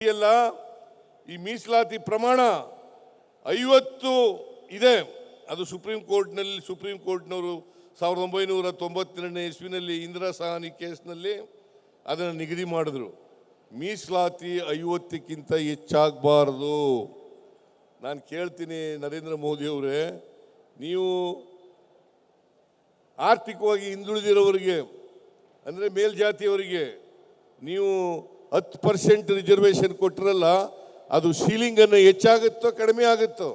ಎಲ್ಲ ಈ ಮೀಸಲಾತಿ ಪ್ರಮಾಣ 50 ಇದೆ. ಅದು ಸುಪ್ರೀಂ ಕೋರ್ಟ್ನವರು 1992ನೇ ಇಸ್ವಿನಲ್ಲಿ ಇಂದಿರಾ ಸಹಾನಿ ಕೇಸ್ನಲ್ಲಿ ಅದನ್ನು ನಿಗದಿ ಮಾಡಿದ್ರು. ಮೀಸಲಾತಿ 50ಕ್ಕಿಂತ ಹೆಚ್ಚಾಗಬಾರ್ದು. ನಾನು ಕೇಳ್ತೀನಿ ನರೇಂದ್ರ ಮೋದಿ ಅವರೇ, ನೀವು ಆರ್ಥಿಕವಾಗಿ ಹಿಂದುಳಿದಿರೋರಿಗೆ ಅಂದರೆ ಮೇಲ್ಜಾತಿಯವರಿಗೆ ನೀವು 10% ರಿಸರ್ವೇಷನ್ ಕೊಟ್ಟಿರಲ್ಲ, ಅದು ಸೀಲಿಂಗನ್ನು ಹೆಚ್ಚಾಗುತ್ತೋ ಕಡಿಮೆ ಆಗುತ್ತೋ?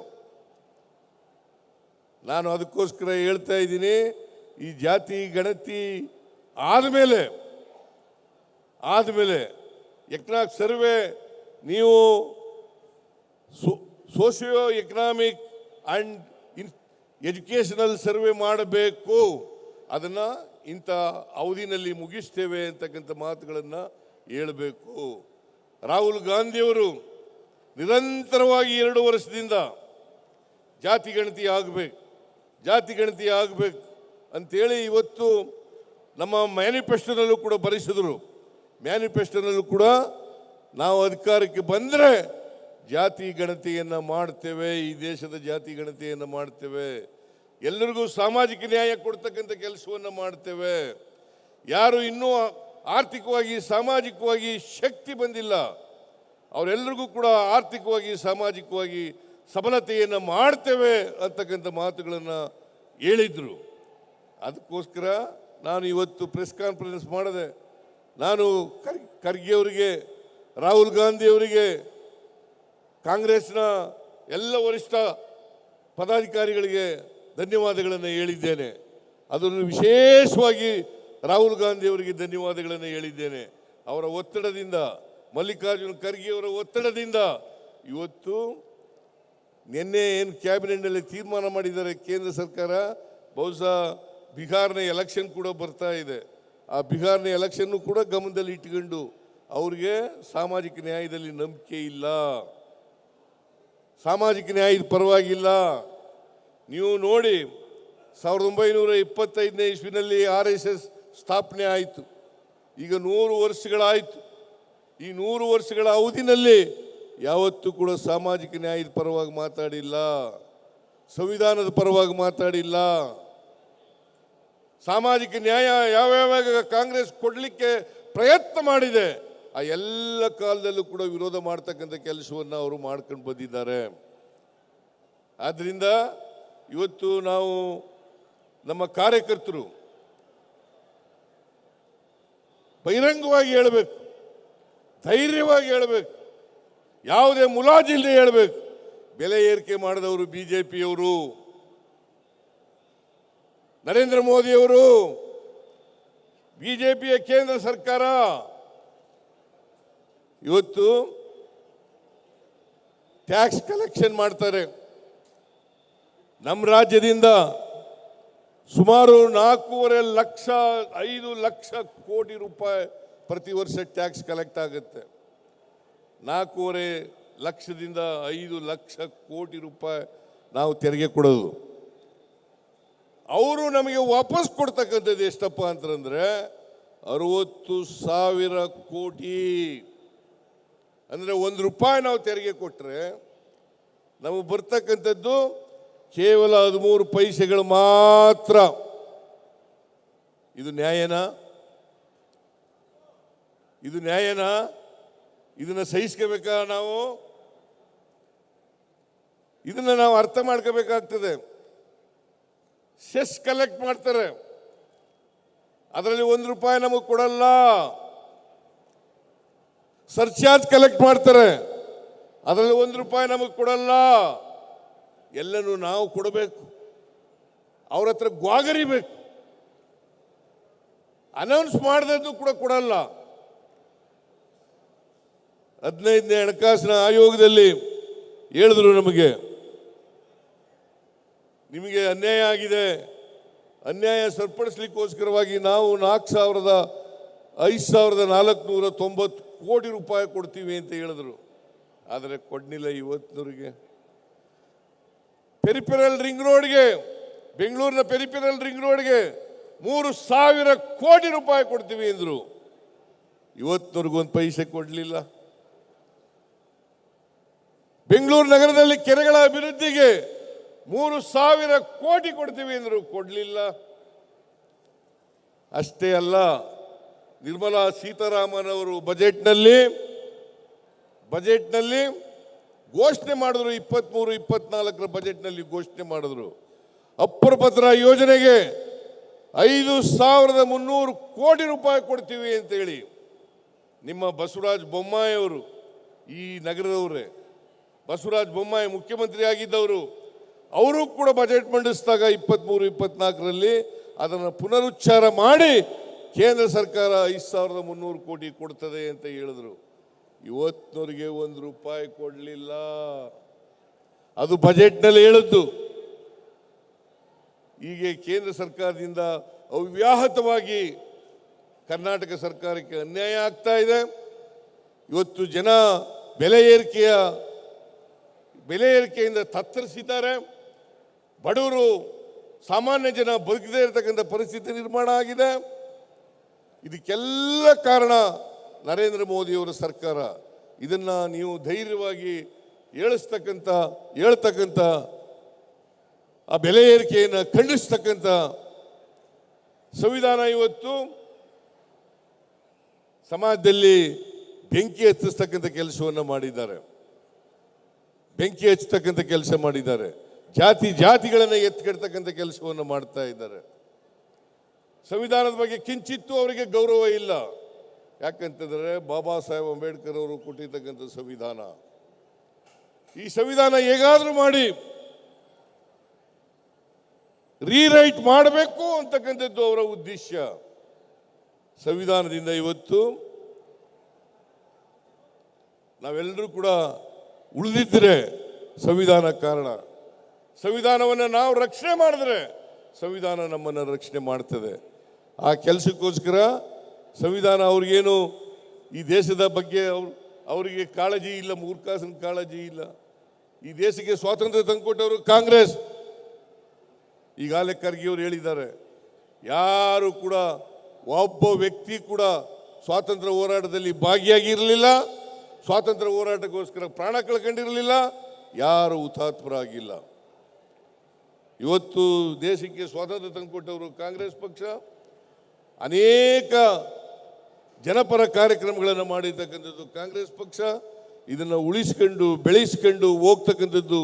ನಾನು ಅದಕ್ಕೋಸ್ಕರ ಹೇಳ್ತಾ ಇದ್ದೀನಿ, ಈ ಜಾತಿ ಗಣತಿ ಆದಮೇಲೆ ಎಕನಾಮಿಕ್ ಸರ್ವೆ ನೀವು socio economic and educational survey ಮಾಡಬೇಕು. ಅದನ್ನು ಇಂಥ ಅವಧಿನಲ್ಲಿ ಮುಗಿಸ್ತೇವೆ ಅಂತಕ್ಕಂಥ ಮಾತುಗಳನ್ನು ಹೇಳಬೇಕು. ರಾಹುಲ್ ಗಾಂಧಿಯವರು ನಿರಂತರವಾಗಿ 2 ವರ್ಷದಿಂದ ಜಾತಿ ಗಣತಿ ಆಗಬೇಕು ಅಂತೇಳಿ ಇವತ್ತು ನಮ್ಮ ಮ್ಯಾನಿಫೆಸ್ಟೋನಲ್ಲೂ ಕೂಡ ಬರೆಸಿದರು. ಮ್ಯಾನಿಫೆಸ್ಟೋನಲ್ಲೂ ಕೂಡ ನಾವು ಅಧಿಕಾರಕ್ಕೆ ಬಂದರೆ ಜಾತಿ ಗಣತಿಯನ್ನು ಮಾಡ್ತೇವೆ, ಈ ದೇಶದ ಜಾತಿ ಗಣತಿಯನ್ನು ಮಾಡ್ತೇವೆ, ಎಲ್ಲರಿಗೂ ಸಾಮಾಜಿಕ ನ್ಯಾಯ ಕೊಡ್ತಕ್ಕಂಥ ಕೆಲಸವನ್ನು ಮಾಡ್ತೇವೆ. ಯಾರು ಇನ್ನೂ ಆರ್ಥಿಕವಾಗಿ ಸಾಮಾಜಿಕವಾಗಿ ಶಕ್ತಿ ಬಂದಿಲ್ಲ ಅವರೆಲ್ಲರಿಗೂ ಕೂಡ ಆರ್ಥಿಕವಾಗಿ ಸಾಮಾಜಿಕವಾಗಿ ಸಬಲತೆಯನ್ನು ಮಾಡ್ತೇವೆ ಅಂತಕ್ಕಂಥ ಮಾತುಗಳನ್ನು ಹೇಳಿದರು. ಅದಕ್ಕೋಸ್ಕರ ನಾನು ಇವತ್ತು ಪ್ರೆಸ್ ಕಾನ್ಫರೆನ್ಸ್ ಮಾಡಿದೆ. ನಾನು ಖರ್ಗೆ ಅವರಿಗೆ, ರಾಹುಲ್ ಗಾಂಧಿ ಅವರಿಗೆ, ಕಾಂಗ್ರೆಸ್ನ ಎಲ್ಲ ವರಿಷ್ಠ ಪದಾಧಿಕಾರಿಗಳಿಗೆ ಧನ್ಯವಾದಗಳನ್ನು ಹೇಳಿದ್ದೇನೆ. ಅದನ್ನು ವಿಶೇಷವಾಗಿ ರಾಹುಲ್ ಗಾಂಧಿ ಅವರಿಗೆ ಧನ್ಯವಾದಗಳನ್ನು ಹೇಳಿದ್ದೇನೆ. ಅವರ ಒತ್ತಡದಿಂದ, ಮಲ್ಲಿಕಾರ್ಜುನ್ ಖರ್ಗೆ ಅವರ ಒತ್ತಡದಿಂದ ಇವತ್ತು ನಿನ್ನೆ ಏನು ಕ್ಯಾಬಿನೆಟ್ನಲ್ಲಿ ತೀರ್ಮಾನ ಮಾಡಿದ್ದಾರೆ ಕೇಂದ್ರ ಸರ್ಕಾರ, ಬಹುಶಃ ಬಿಹಾರ್ನ ಎಲೆಕ್ಷನ್ ಕೂಡ ಬರ್ತಾ ಇದೆ. ಆ ಬಿಹಾರ್ನ ಎಲೆಕ್ಷನ್ನು ಕೂಡ ಗಮನದಲ್ಲಿ ಇಟ್ಕೊಂಡು ಅವ್ರಿಗೆ ಸಾಮಾಜಿಕ ನ್ಯಾಯದಲ್ಲಿ ನಂಬಿಕೆ ಇಲ್ಲ, ಸಾಮಾಜಿಕ ನ್ಯಾಯದ ಪರವಾಗಿಲ್ಲ. ನೀವು ನೋಡಿ 1925ನೇ ಇಸ್ವಿನಲ್ಲಿ RSS ಸ್ಥಾಪನೆ ಆಯಿತು. ಈಗ 100 ವರ್ಷಗಳಾಯಿತು. ಈ 100 ವರ್ಷಗಳ ಅವಧಿನಲ್ಲಿ ಯಾವತ್ತೂ ಕೂಡ ಸಾಮಾಜಿಕ ನ್ಯಾಯದ ಪರವಾಗಿ ಮಾತಾಡಿಲ್ಲ, ಸಂವಿಧಾನದ ಪರವಾಗಿ ಮಾತಾಡಿಲ್ಲ. ಸಾಮಾಜಿಕ ನ್ಯಾಯ ಯಾವ್ಯಾವ ಕಾಂಗ್ರೆಸ್ ಕೊಡಲಿಕ್ಕೆ ಪ್ರಯತ್ನ ಮಾಡಿದೆ ಆ ಎಲ್ಲ ಕಾಲದಲ್ಲೂ ಕೂಡ ವಿರೋಧ ಮಾಡ್ತಕ್ಕಂಥ ಕೆಲಸವನ್ನು ಅವರು ಮಾಡ್ಕೊಂಡು ಬಂದಿದ್ದಾರೆ. ಆದ್ದರಿಂದ ಇವತ್ತು ನಾವು ನಮ್ಮ ಕಾರ್ಯಕರ್ತರು ಬಹಿರಂಗವಾಗಿ ಹೇಳಬೇಕು, ಧೈರ್ಯವಾಗಿ ಹೇಳಬೇಕು, ಯಾವುದೇ ಮುಲಾಜಿಲ್ಲದೆ ಹೇಳಬೇಕು. ಬೆಲೆ ಏರಿಕೆ ಮಾಡಿದವರು ಬಿಜೆಪಿಯವರು, ನರೇಂದ್ರ ಮೋದಿಯವರು, ಬಿಜೆಪಿಯ ಕೇಂದ್ರ ಸರ್ಕಾರ ಇವತ್ತು ಟ್ಯಾಕ್ಸ್ ಕಲೆಕ್ಷನ್ ಮಾಡ್ತಾರೆ. ನಮ್ಮ ರಾಜ್ಯದಿಂದ ಸುಮಾರು 5 ಲಕ್ಷ ಕೋಟಿ ರೂಪಾಯಿ ಪ್ರತಿ ವರ್ಷ ಟ್ಯಾಕ್ಸ್ ಕಲೆಕ್ಟ್ ಆಗುತ್ತೆ. 4.5 ಲಕ್ಷದಿಂದ 5 ಲಕ್ಷ ಕೋಟಿ ರೂಪಾಯಿ ನಾವು ತೆರಿಗೆ ಕೊಡೋದು. ಅವರು ನಮಗೆ ವಾಪಸ್ ಕೊಡ್ತಕ್ಕಂಥದ್ದು ಎಷ್ಟಪ್ಪ ಅಂತಂದ್ರೆ 60,000 ಕೋಟಿ. ಅಂದರೆ 1 ರೂಪಾಯಿ ನಾವು ತೆರಿಗೆ ಕೊಟ್ಟರೆ ನಮಗೆ ಬರ್ತಕ್ಕಂಥದ್ದು ಕೇವಲ 13 ಪೈಸೆಗಳು ಮಾತ್ರ. ಇದು ನ್ಯಾಯನಾ? ಇದನ್ನು ಸಹಿಸ್ಕೋಬೇಕಾ? ಇದನ್ನು ನಾವು ಅರ್ಥ ಮಾಡ್ಕೋಬೇಕಾಗ್ತದೆ. ಸೆಸ್ ಕಲೆಕ್ಟ್ ಮಾಡ್ತಾರೆ, ಅದರಲ್ಲಿ 1 ರೂಪಾಯಿ ನಮಗೆ ಕೊಡಲ್ಲ. ಸರ್ಚಾರ್ಜ್ ಕಲೆಕ್ಟ್ ಮಾಡ್ತಾರೆ, ಅದರಲ್ಲಿ 1 ರೂಪಾಯಿ ನಮಗೆ ಕೊಡಲ್ಲ. ಎಲ್ಲನೂ ನಾವು ಕೊಡಬೇಕು, ಅವ್ರ ಹತ್ರ ಗ್ವಾಗರಿಬೇಕು. ಅನೌನ್ಸ್ ಮಾಡಿದ್ದು ಕೂಡ ಕೊಡಲ್ಲ. 15ನೇ ಹಣಕಾಸಿನ ಆಯೋಗದಲ್ಲಿ ಹೇಳಿದ್ರು, ನಿಮಗೆ ಅನ್ಯಾಯ ಆಗಿದೆ, ಅನ್ಯಾಯ ಸರಿಪಡಿಸ್ಲಿಕ್ಕೋಸ್ಕರವಾಗಿ ನಾವು 5,490 ಕೋಟಿ ರೂಪಾಯಿ ಕೊಡ್ತೀವಿ ಅಂತ ಹೇಳಿದ್ರು. ಆದರೆ ಕೊಡ್ಲಿಲ್ಲ ಇವತ್ತಿನವರಿಗೆ. ಪೆರಿಫೆರಲ್ ರಿಂಗ್ ರೋಡ್ಗೆ, ಬೆಂಗಳೂರಿನ ಪೆರಿಫೆರಲ್ ರಿಂಗ್ ರೋಡ್ಗೆ 3,000 ಕೋಟಿ ರೂಪಾಯಿ ಕೊಡ್ತೀವಿ ಅಂದರು. ಇವತ್ತಿನವರೆಗೂ 1 ಪೈಸೆ ಕೊಡಲಿಲ್ಲ. ಬೆಂಗಳೂರು ನಗರದಲ್ಲಿ ಕೆರೆಗಳ ಅಭಿವೃದ್ಧಿಗೆ 3,000 ಕೋಟಿ ಕೊಡ್ತೀವಿ ಅಂದರು, ಕೊಡಲಿಲ್ಲ. ಅಷ್ಟೇ ಅಲ್ಲ, ನಿರ್ಮಲಾ ಸೀತಾರಾಮನ್ ಅವರು ಬಜೆಟ್ನಲ್ಲಿ ಘೋಷಣೆ ಮಾಡಿದ್ರು, 23-24 ಬಜೆಟ್ನಲ್ಲಿ ಘೋಷಣೆ ಮಾಡಿದ್ರು, ಅಪ್ಪರ್ ಭದ್ರಾ ಯೋಜನೆಗೆ 5,300 ಕೋಟಿ ರೂಪಾಯಿ ಕೊಡ್ತೀವಿ ಅಂತೇಳಿ. ನಿಮ್ಮ ಬಸವರಾಜ ಬೊಮ್ಮಾಯಿ ಅವರು, ಈ ನಗರದವರೇ, ಬಸವರಾಜ ಬೊಮ್ಮಾಯಿ ಮುಖ್ಯಮಂತ್ರಿ ಆಗಿದ್ದವರು, ಅವರು ಕೂಡ ಬಜೆಟ್ ಮಂಡಿಸಿದಾಗ 23-24ರಲ್ಲಿ ಅದನ್ನು ಪುನರುಚ್ಚಾರ ಮಾಡಿ ಕೇಂದ್ರ ಸರ್ಕಾರ 5,300 ಕೋಟಿ ಕೊಡ್ತದೆ ಅಂತ ಹೇಳಿದ್ರು. ಇವತ್ತಿನವರಿಗೆ 1 ರೂಪಾಯಿ ಕೊಡಲಿಲ್ಲ. ಅದು ಬಜೆಟ್ನಲ್ಲಿ ಹೇಳಿದ್ದು. ಹೀಗೆ ಕೇಂದ್ರ ಸರ್ಕಾರದಿಂದ ಅವ್ಯಾಹತವಾಗಿ ಕರ್ನಾಟಕ ಸರ್ಕಾರಕ್ಕೆ ಅನ್ಯಾಯ ಆಗ್ತಾ ಇದೆ. ಇವತ್ತು ಜನ ಬೆಲೆ ಏರಿಕೆಯಿಂದ ತತ್ತರಿಸಿದ್ದಾರೆ. ಬಡವರು, ಸಾಮಾನ್ಯ ಜನ ಬದುಕದೇ ಇರತಕ್ಕಂಥ ಪರಿಸ್ಥಿತಿ ನಿರ್ಮಾಣ ಆಗಿದೆ. ಇದಕ್ಕೆಲ್ಲ ಕಾರಣ ನರೇಂದ್ರ ಮೋದಿಯವರ ಸರ್ಕಾರ. ಇದನ್ನ ನೀವು ಧೈರ್ಯವಾಗಿ ಹೇಳ್ತಕ್ಕಂಥ ಆ ಬೆಲೆ ಏರಿಕೆಯನ್ನು ಖಂಡಿಸ್ತಕ್ಕಂಥ ಸಂವಿಧಾನ ಇವತ್ತು ಸಮಾಜದಲ್ಲಿ ಬೆಂಕಿ ಹಚ್ಚಿಸ್ತಕ್ಕಂಥ ಕೆಲಸವನ್ನು ಮಾಡಿದ್ದಾರೆ. ಜಾತಿಗಳನ್ನು ಎತ್ತಿಡ್ತಕ್ಕಂಥ ಕೆಲಸವನ್ನು ಮಾಡ್ತಾ ಇದ್ದಾರೆ. ಸಂವಿಧಾನದ ಬಗ್ಗೆ ಕಿಂಚಿತ್ತೂ ಅವರಿಗೆ ಗೌರವ ಇಲ್ಲ. ಯಾಕಂತಂದರೆ ಬಾಬಾ ಸಾಹೇಬ್ ಅಂಬೇಡ್ಕರ್ ಅವರು ಕೊಟ್ಟಿರ್ತಕ್ಕಂಥ ಸಂವಿಧಾನ. ಈ ಸಂವಿಧಾನ ಹೇಗಾದರೂ ಮಾಡಿ ರೀರೈಟ್ ಮಾಡಬೇಕು ಅಂತಕ್ಕಂಥದ್ದು ಅವರ ಉದ್ದೇಶ. ಸಂವಿಧಾನದಿಂದ ಇವತ್ತು ನಾವೆಲ್ಲರೂ ಕೂಡ ಉಳಿದಿದ್ದರೆ ಸಂವಿಧಾನ ಕಾರಣ. ಸಂವಿಧಾನವನ್ನು ನಾವು ರಕ್ಷಣೆ ಮಾಡಿದ್ರೆ ಸಂವಿಧಾನ ನಮ್ಮನ್ನು ರಕ್ಷಣೆ ಮಾಡ್ತದೆ. ಆ ಕೆಲಸಕ್ಕೋಸ್ಕರ ಸಂವಿಧಾನ ಅವ್ರಿಗೇನು ಈ ದೇಶದ ಬಗ್ಗೆ ಅವರಿಗೆ ಕಾಳಜಿ ಇಲ್ಲ, ಮೂರ್ಖಾಸನ ಕಾಳಜಿ ಇಲ್ಲ. ಈ ದೇಶಕ್ಕೆ ಸ್ವಾತಂತ್ರ್ಯ ತಂದುಕೊಟ್ಟವರು ಕಾಂಗ್ರೆಸ್. ಈಗಾಗಲೇ ಖರ್ಗೆ ಅವರು ಹೇಳಿದ್ದಾರೆ, ಯಾರು ಕೂಡ ಒಬ್ಬ ವ್ಯಕ್ತಿ ಕೂಡ ಸ್ವಾತಂತ್ರ್ಯ ಹೋರಾಟದಲ್ಲಿ ಭಾಗಿಯಾಗಿರಲಿಲ್ಲ, ಸ್ವಾತಂತ್ರ್ಯ ಹೋರಾಟಕ್ಕೋಸ್ಕರ ಪ್ರಾಣ ಕಳ್ಕೊಂಡಿರಲಿಲ್ಲ, ಯಾರು ಹುತಾತ್ಮರಾಗಿಲ್ಲ. ಇವತ್ತು ದೇಶಕ್ಕೆ ಸ್ವಾತಂತ್ರ್ಯ ತಂದುಕೊಟ್ಟವರು ಕಾಂಗ್ರೆಸ್ ಪಕ್ಷ. ಅನೇಕ ಜನಪರ ಕಾರ್ಯಕ್ರಮಗಳನ್ನು ಮಾಡಿರ್ತಕ್ಕಂಥದ್ದು ಕಾಂಗ್ರೆಸ್ ಪಕ್ಷ. ಇದನ್ನು ಉಳಿಸ್ಕೊಂಡು ಬೆಳೆಸ್ಕೊಂಡು ಹೋಗ್ತಕ್ಕಂಥದ್ದು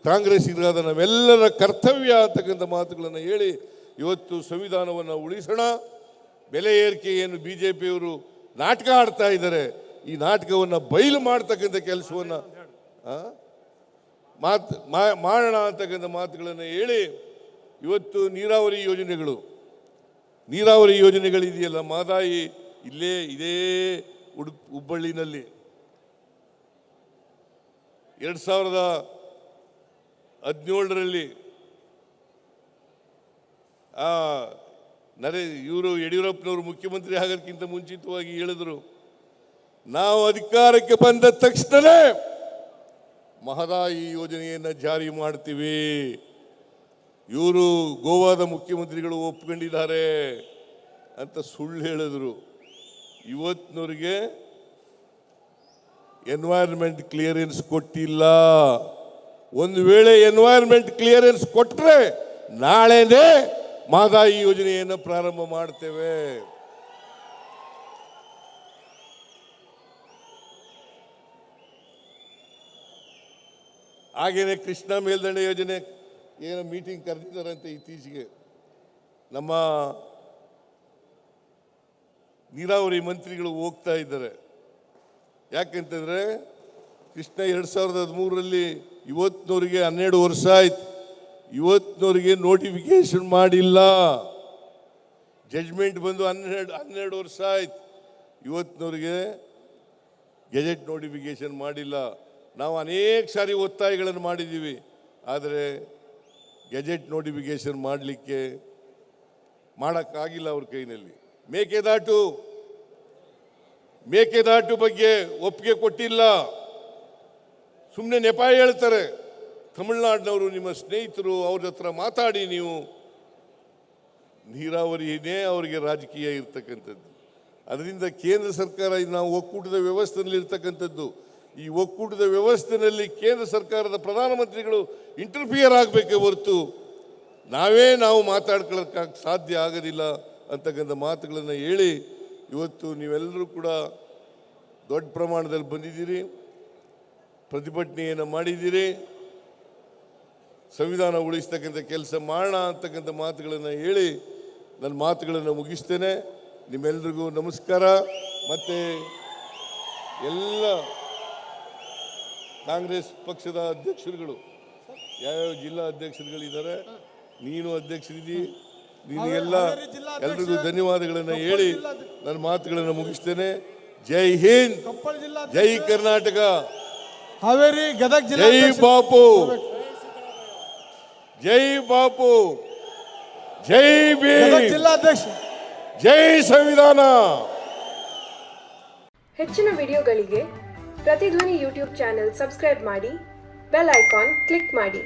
ಕಾಂಗ್ರೆಸ್ ಇರಾದ ನಾವೆಲ್ಲರ ಕರ್ತವ್ಯ ಅಂತಕ್ಕಂಥ ಮಾತುಗಳನ್ನು ಹೇಳಿ ಇವತ್ತು ಸಂವಿಧಾನವನ್ನು ಉಳಿಸೋಣ. ಬೆಲೆ ಏರಿಕೆ ಏನು ಬಿಜೆಪಿಯವರು ನಾಟಕ ಆಡ್ತಾ ಇದ್ದಾರೆ, ಈ ನಾಟಕವನ್ನು ಬಯಲು ಮಾಡ್ತಕ್ಕಂಥ ಕೆಲಸವನ್ನು ಮಾಡೋಣ ಅಂತಕ್ಕಂಥ ಮಾತುಗಳನ್ನು ಹೇಳಿ ಇವತ್ತು ನೀರಾವರಿ ಯೋಜನೆಗಳಿದೆಯಲ್ಲ, ಮಹದಾಯಿ ಇದೇ ಹುಬ್ಬಳ್ಳಿನಲ್ಲಿ 2017ರಲ್ಲಿ ಇವರು ಯಡಿಯೂರಪ್ಪನವರು ಮುಖ್ಯಮಂತ್ರಿ ಆಗೋದಕ್ಕಿಂತ ಮುಂಚಿತವಾಗಿ ಹೇಳಿದರು, ನಾವು ಅಧಿಕಾರಕ್ಕೆ ಬಂದ ತಕ್ಷಣವೇ ಮಹದಾಯಿ ಯೋಜನೆಯನ್ನು ಜಾರಿ ಮಾಡ್ತೀವಿ. ಇವರು ಗೋವಾದ ಮುಖ್ಯಮಂತ್ರಿಗಳು ಒಪ್ಕೊಂಡಿದ್ದಾರೆ ಅಂತ ಸುಳ್ಳು ಹೇಳಿದ್ರು. ಇವತ್ತಿನವರಿಗೆ ಎನ್ವೈರ್ಮೆಂಟ್ ಕ್ಲಿಯರೆನ್ಸ್ ಕೊಟ್ಟಿಲ್ಲ. ಒಂದು ವೇಳೆ ಎನ್ವೈರ್ಮೆಂಟ್ ಕ್ಲಿಯರೆನ್ಸ್ ಕೊಟ್ಟರೆ ನಾಳೆನೇ ಮಹದಾಯಿ ಯೋಜನೆಯನ್ನು ಪ್ರಾರಂಭ ಮಾಡ್ತೇವೆ. ಹಾಗೇನೆ ಕೃಷ್ಣ ಮೇಲ್ದಂಡೆ ಯೋಜನೆ ಏನೋ ಮೀಟಿಂಗ್ ಕರೆದಿದ್ದಾರಂತೆ ಇತ್ತೀಚೆಗೆ. ನಮ್ಮ ನೀರಾವರಿ ಮಂತ್ರಿಗಳು ಹೋಗ್ತಾ ಇದ್ದಾರೆ. ಯಾಕೆಂತಂದರೆ ಕೃಷ್ಣ 2013ರಲ್ಲಿ ಇವತ್ತಿನವರಿಗೆ 12 ವರ್ಷ ಆಯ್ತು, ಇವತ್ತಿನವರಿಗೆ ನೋಟಿಫಿಕೇಶನ್ ಮಾಡಿಲ್ಲ. ಜಡ್ಜ್ಮೆಂಟ್ ಬಂದು 12 ವರ್ಷ ಆಯ್ತು, ಇವತ್ತಿನವರಿಗೆ ಗೆಜೆಟ್ ನೋಟಿಫಿಕೇಶನ್ ಮಾಡಿಲ್ಲ. ನಾವು ಅನೇಕ ಸಾರಿ ಒತ್ತಾಯಗಳನ್ನು ಮಾಡಿದ್ದೀವಿ, ಆದರೆ ಗೆಜೆಟ್ ನೋಟಿಫಿಕೇಶನ್ ಮಾಡೋಕ್ಕಾಗಿಲ್ಲ ಅವ್ರ ಕೈನಲ್ಲಿ. ಮೇಕೆದಾಟು ಬಗ್ಗೆ ಒಪ್ಪಿಗೆ ಕೊಟ್ಟಿಲ್ಲ. ಸುಮ್ಮನೆ ನೆಪ ಹೇಳ್ತಾರೆ. ತಮಿಳುನಾಡಿನವರು ನಿಮ್ಮ ಸ್ನೇಹಿತರು, ಅವ್ರ ಹತ್ರ ಮಾತಾಡಿ. ನೀವು ನೀರಾವರಿನೇ ಅವರಿಗೆ ರಾಜಕೀಯ ಇರ್ತಕ್ಕಂಥದ್ದು. ಅದರಿಂದ ಕೇಂದ್ರ ಸರ್ಕಾರ ನಾವು ಒಕ್ಕೂಟದ ವ್ಯವಸ್ಥೆಯಲ್ಲಿ ಇರ್ತಕ್ಕಂಥದ್ದು. ಈ ಒಕ್ಕೂಟದ ವ್ಯವಸ್ಥೆಯಲ್ಲಿ ಕೇಂದ್ರ ಸರ್ಕಾರದ ಪ್ರಧಾನಮಂತ್ರಿಗಳು ಇಂಟರ್ಫಿಯರ್ ಆಗಬೇಕೇ ಹೊರತು ನಾವು ಮಾತಾಡ್ಕೊಳ್ಳೋಕ್ಕೆ ಸಾಧ್ಯ ಆಗೋದಿಲ್ಲ ಅಂತಕ್ಕಂಥ ಮಾತುಗಳನ್ನು ಹೇಳಿ ಇವತ್ತು ನೀವೆಲ್ಲರೂ ಕೂಡ ದೊಡ್ಡ ಪ್ರಮಾಣದಲ್ಲಿ ಬಂದಿದ್ದೀರಿ, ಪ್ರತಿಭಟನೆಯನ್ನು ಮಾಡಿದ್ದೀರಿ, ಸಂವಿಧಾನ ಉಳಿಸ್ತಕ್ಕಂಥ ಕೆಲಸ ಮಾಡೋಣ ಅಂತಕ್ಕಂಥ ಮಾತುಗಳನ್ನು ಹೇಳಿ ನನ್ನ ಮಾತುಗಳನ್ನು ಮುಗಿಸ್ತೇನೆ. ನಿಮ್ಮೆಲ್ಲರಿಗೂ ನಮಸ್ಕಾರ. ಮತ್ತು ಎಲ್ಲ ಕಾಂಗ್ರೆಸ್ ಪಕ್ಷದ ಅಧ್ಯಕ್ಷರುಗಳು, ಯಾವ್ಯಾವ ಜಿಲ್ಲಾ ಅಧ್ಯಕ್ಷರುಗಳಿದ್ದಾರೆ, ನೀನು ಅಧ್ಯಕ್ಷರಿದ್ದೀ, ನಿನಗೆಲ್ಲ ಎಲ್ರಿಗೂ ಧನ್ಯವಾದಗಳನ್ನು ಹೇಳಿ ನನ್ನ ಮಾತುಗಳನ್ನು ಮುಗಿಸ್ತೇನೆ. ಜೈ ಹಿಂದ್, ಜೈ ಕರ್ನಾಟಕ, ಹಾವೇರಿ ಗದಗ ಜೈ ಬಾಪು, ಜೈ ಬಾಪು, ಜೈ ಭೀಮ್, ಜಿಲ್ಲಾಧ್ಯಕ್ಷ, ಜೈ ಸಂವಿಧಾನ. ಹೆಚ್ಚಿನ ವಿಡಿಯೋಗಳಿಗೆ ಪ್ರತಿಧ್ವನಿ ಯೂಟ್ಯೂಬ್ ಚಾನೆಲ್ ಸಬ್ಸ್ಕ್ರೈಬ್ ಮಾಡಿ, ಬೆಲ್ ಐಕಾನ್ ಕ್ಲಿಕ್ ಮಾಡಿ.